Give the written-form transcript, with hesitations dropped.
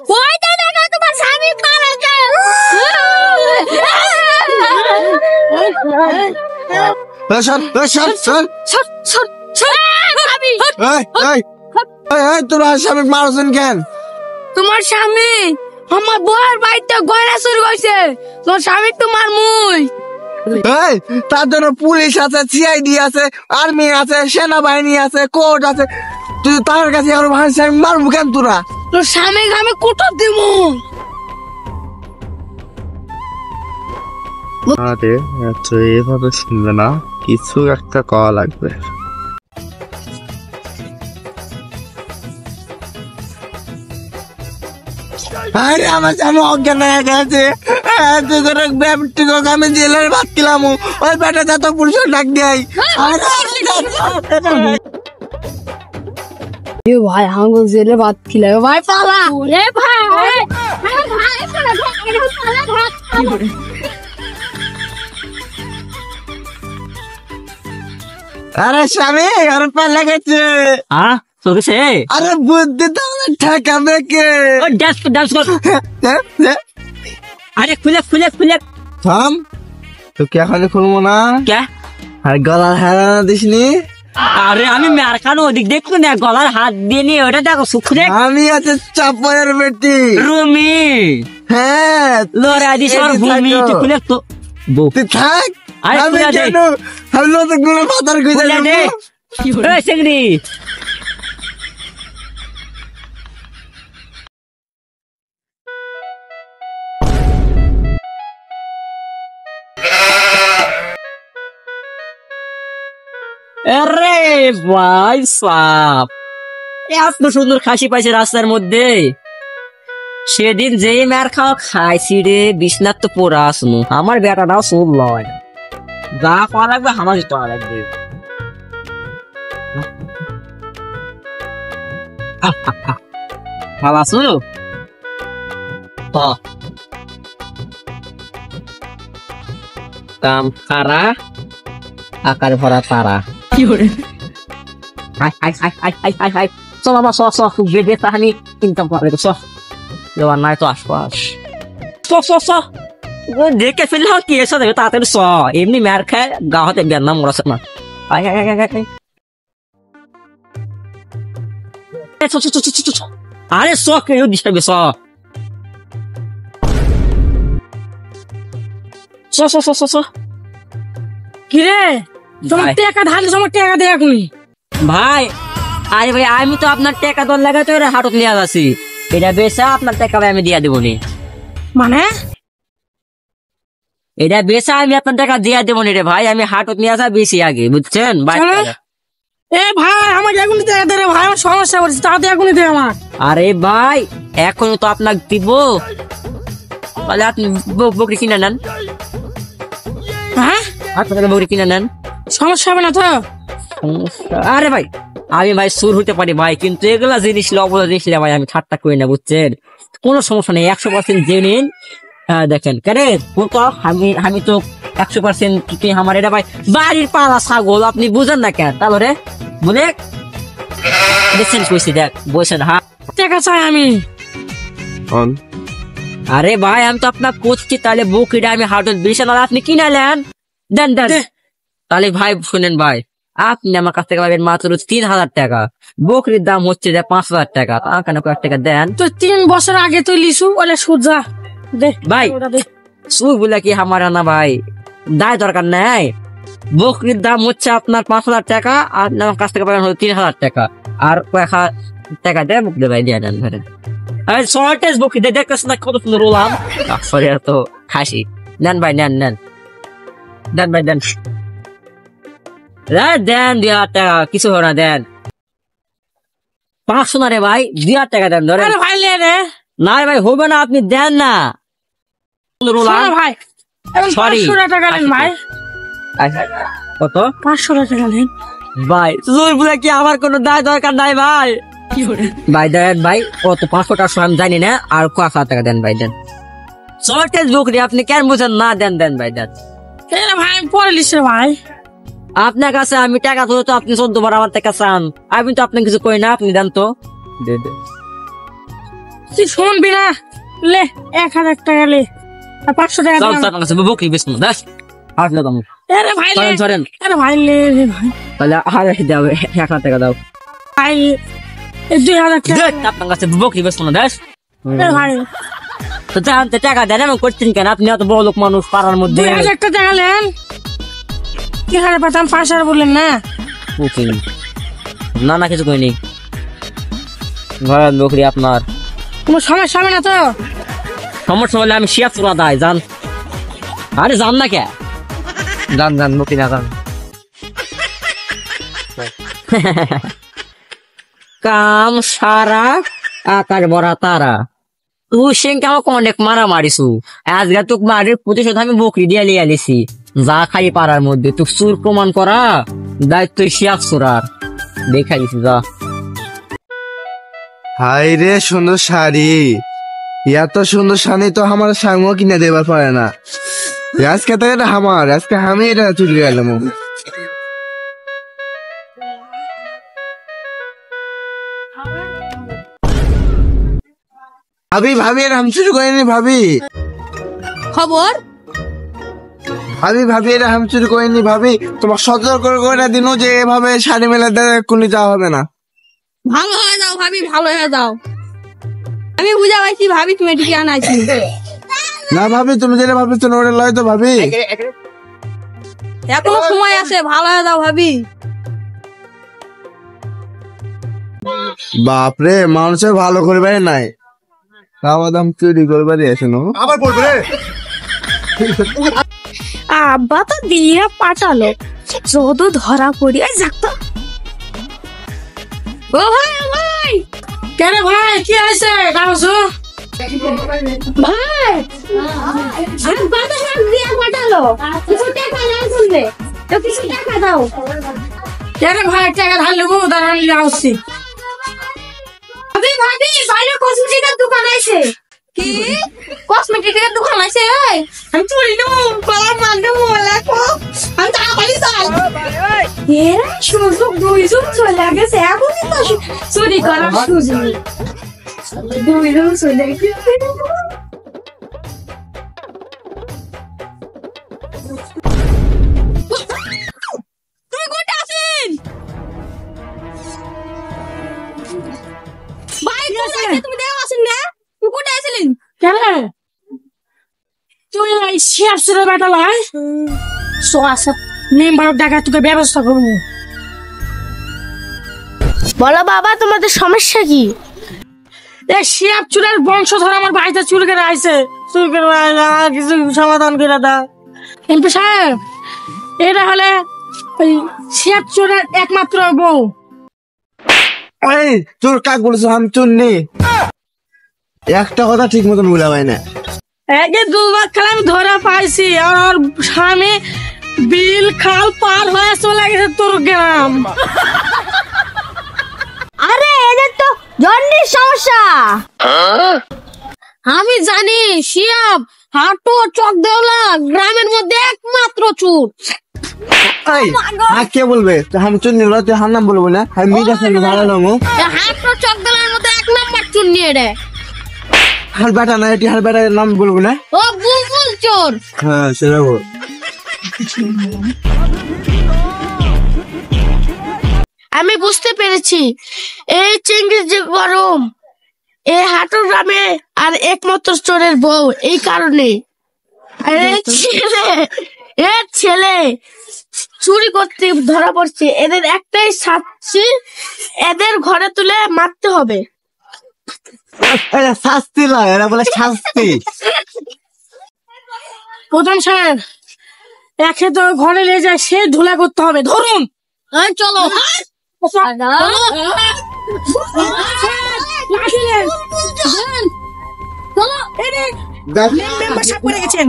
কইতে দেখো তোমার স্বামী মারা যায়। তোমার স্বামী মারছেন কেন? তোমার স্বামী আমার বউয়ের বাড়িতে গয়না চুরি করছে। তোমার স্বামী তোমার মুই। তার জন্য পুলিশ আছে, সিআইডি আছে, আর্মি আছে, সেনাবাহিনী আছে, কোর্ট আছে। তুই তার কাছে মারবো কেন তোরা? তোর স্বামী আমি কুটর দিব। আরে তো এভাবে শুনবে না, কিছু একটা করা লাগবে। আরে আমার স্বামী অজ্ঞান হয়ে গেছে। আমি জেলের ভাত খেলাম, ওই বেটা যত পুলিশের ডাক দেয়। ভাই হাঙ্গল জেলে ভাত খিলাবে ভাই পালা। ওরে ভাই আরে স্বামী আর পালা গেছে। আরে বুদ্ধি তো ঠেকাবে কে? আরে খুলে খুলে খুলে থাম, তোকে এখন খুলবো না। কে? আর গলার হারা দিসনি? আরে আমি মেরখানো ওদিক দেখলো না, গলার হাত দিয়ে নিয়ে ওটা দেখো শুকুরে। আমি আছে চাপয়ের বেটি রুমি। হ্যাঁ লড়া দিস আর ভূমি তুই খুলে তো তুই থাক। আরে আমি খুলে দে, কেন আমি নতুন মাথার খুঁজে খুলে দে। এই সেগরি আরে ভাই সাপ, এত সুন্দর খাসি পাইছে রাস্তার মধ্যে। সেদিন যেই মার খাওয়া খাইছি রে, বিছনার তো পোড়া আসনু। আমার বেটাটাও সব লয়, যা খাওয়া লাগবে আমার খাওয়া লাগবে। ভালো আছো? কাম খারা আকার ভরা তারা। কি করে? High high high high high high high, চল আমার স স বেদে তাহানি ইনকাম করে স দেওয়ার নাই তো আশপাশ। স স স দেখে ফেললে কি এসে দেবে তাড়াতাড়ি স। এমনি মার খায় গা হাতে বেদনা মরাছে না। High high high high high, আরে স কেউ দিবে স স স স স। কিরে তোমার টাকা ঢালি, তোমার টাকা দেয়া কোনি ভাই? আরে ভাই আমি তো আপনার টাকা দর লাগাতে হাটত নিয়ে যাচ্ছি, এটা বেচা আপনার টাকা আমি দিয়া দেবো নি। মানে এটা বেচা আমি আপনার টাকা দিয়া দেবো নি রে ভাই, আমি হাটত নিয়ে আসা বেশি আগে, বুঝছেন? এ ভাই আমার এখনই টাকা দে রে ভাই, আমার সমস্যা পড়ছে, টাকা এখনই দে আমার। আরে ভাই এখন তো আপনাকে দিব, তাহলে আপনি বকরি কিনে নেন। হ্যাঁ আপনার বকরি কিনে নেন, সমস্যা হবে না তো? আরে ভাই আমি ভাই সুর হতে পারি ভাই, কিন্তু এগুলা জিনিস অবলা জিনিস ভাই আমি ঠাট্টা করি না, বুঝছেন? কোনো সমস্যা নেই, 100% জেনুইন। দেখেন কেরে আমি তো 100% আমার এটা ভাই বাড়ির পালা ছাগল, আপনি বুঝেন না কেন? তাহলে বলে দেখছেন কইছি, দেখ বলছেন। হ্যাঁ টাকা চাই আমি। আরে ভাই আমি তো আপনার করছি, তাহলে বকরিটা আমি হাটত বেশি না, আপনি কিনে নেন, দেন দেন। তাহলে ভাই শুনেন ভাই, আপনি আমার কাছ থেকে পাবেন মাত্র 3000 টাকা, বকরির দাম হচ্ছে 5000 টাকা, কেন কয়েক টাকা দেন। তো 3 বছর আগে তুই লিসু ওলে সুজা দে ভাই। সুর বলে কি আমার না ভাই, দায় দরকার নাই। বকরির দাম হচ্ছে আপনার 5000 টাকা, আর আমার কাছ থেকে পাবেন 3000 টাকা, আর কয়েক টাকা দেয় বকরি ভাই দিয়ে দেন। ধরেন শর্টেজ বকরি দেখতেছ না কত সুন্দর ওলাম, সরি তো খাসি। নেন ভাই নেন নেন দেন ভাই দেন দেন 2000 টাকা, কিছু হবে না, দেন 500 না রে ভাই, 2000 টাকা দেন। ধরেন ভাই লে রে। না ভাই হবে না, আপনি দেন না ভাই। সরি 500 টাকা নেন ভাই। কত? 500 টাকা নেন ভাই। সুর বলে কি আমার কোনো দায় দরকার নাই ভাই। কি করে ভাই দেন ভাই, কত 500 টাকা আমি জানি না, আর 1000 টাকা দেন ভাই, দেন। শর্টেজ বকরি আপনি কেন বুঝেন না? দেন দেন ভাই দেন। ভাই আমি পরে লিসে ভাই। আপনার কাছে আমি টাকা ধরে তো আপনি 14 বার আমার টাকা চান, আমি তো আপনাকে কিছু কই না, আপনি দেন তো। তুই শুনবি না, লে 1000 টাকা লে, আর 500 টাকা চল দিলাম। চল আপনার কাছে বকরি বেচবো না, দেখ আসলে তুমি আরে ভাই লে, সরেন আরে ভাই লে রে ভাই, তাহলে আর দাও 1000 টাকা দাও। ভাই 2000 টাকা, দেখ আপনার কাছে বকরি বেচবো না, দেখ আরে ভাই তো জানতে টাকা দেন এমন করছেন কেন? আপনি এত বড় লোক মানুষ পাড়ার মধ্যে। 2000 টাকা লেন, কি হারে পাতাম 5000 বললেন না? বুঝছি না না কিছু কইনি। বকরি আপনার কোনো সমস্যা হবে না তো? সমস্যা হলে আমি শিয়া চুরা দেয় জান। আরে জান না কে জান বকরি না জান। কাম সারা আকাশ ভরা তারা, তুই সেনকে আমাকে অনেক মারা মারিছু। আজকে তোকে মারির প্রতিশোধ আমি বকরি দিয়ে লিয়ে আলিছি। যা খাই পাড়ার মধ্যে তুই চুর প্রমাণ করা দায়িত্ব শিয়াক চুরার দেখাইছি যা। হাই রে সুন্দর শাড়ি, এত সুন্দর শাড়ি তো আমার স্বামীও কিনে দেবার পারে না। আজকে তো এটা আমার, আজকে আমি এটা চুরি গেলাম। ভাবি এটা আমি চুরি করিনি ভাবি। খবর ভাবি এটা আমি চুরি করিনি ভাবি। তোমার সতর্ক করে দিনও যে এভাবে শাড়ি মেলা দেয় কোন যাওয়া হবে না। ভালো হয়ে যাও ভাবি, ভালো হয়ে যাও। আমি বুঝা পাইছি ভাবি তুমি এদিকে আনাইছি। না ভাবি তুমি যেটা ভাবছো না ওটা লয় তো ভাবি। এখনো সময় আছে, ভালো হয়ে যাও ভাবি। বাপরে মানুষের ভালো করবে নাই, খাওয়া দাম চুরি করবারই আছে না। আবার পড়বে রে। আব্বা তো দিয়ে পাঠালো, যত ধরা পড়ি আর যাকতো। ও ভাই ভাই, কেন ভাই কি হয়েছে? কাগজু ভাই আব্বা তো সব দিয়ে পাঠালো, কিছু টাকা দাও শুনলে তো, কিছু টাকা দাও। কেন ভাই টাকা ধার নেবো, দাঁড়ান নিয়ে আসছি। ভাবি বাইরে কসমেটিকের দোকান আছে। কি কসমেটিকের দোকান আছে? আমি চুরি নেবো, গলার মাল নেবো, লাগবো আমি তাড়াতাড়ি চাই। এরা সুযোগ দুইজন চলে গেছে, এখনই তো চুরি করার সুযোগ। দুইজন চলে গেছে। তুই কোথায় আছিস? ভাই তুমি দেওয়া আছেন না? তুই কোথায় আছিলেন? কেন তুই শেয়ার ছেড়ে বেটা লাই মেম্বার টাকা তোকে ব্যবস্থা করবো। বলো বাবা, তোমাদের সমস্যা কি? এই শিয়াব চুলের বংশধর আমার বাড়িতে চুল কেটে আইছে, চুল কেটে আর কিছু সমাধান করে দাও। এমপি সাহেব, এটা হলে ওই শিয়াব চুলের একমাত্র বউ। এই চোর কাক বলেছো আমি চোর নেই, একটা কথা ঠিক মতন বলা হয় না। একে দুবার খেলে আমি ধরে পাইছি, আর ওর স্বামী বিল খাল পার হয়ে চলে গেছে তোর গ্রাম। আরে এদের তো জন্ডিস সমস্যা। আমি জানি শিয়াব হাঁটু চক দেওলা গ্রামের মধ্যে একমাত্র চুর। কে বলবে আমি চোর নিল, তুই হার নাম বলবো না, আমি মিটা সঙ্গে ভালো নামো। হাঁটু চক দেওয়ার মধ্যে 1 নাম্বার চুর নিয়ে রে। হার বেটা না, এটি হার বেটার নাম বলবো না। ও বুলবুল চোর। হ্যাঁ সেটা বল। আমি বুঝতে পেরেছি, এই চিংড়ির যে গরম, এই হাঁটুর গ্রামে আর একমাত্র চোরের বউ, এই কারণে। আর এর ছেলে চুরি করতে ধরা পড়ছে, এদের একটাই শাস্তি, এদের ঘরে তুলে মারতে হবে। শাস্তি নয়, এরা বলে শাস্তি। প্রধান সাহেব, একে তো ঘরে নিয়ে যায়, সে ধুলা করতে হবে। ধরুন চলো। মেম্বারশিপ করে গেছেন।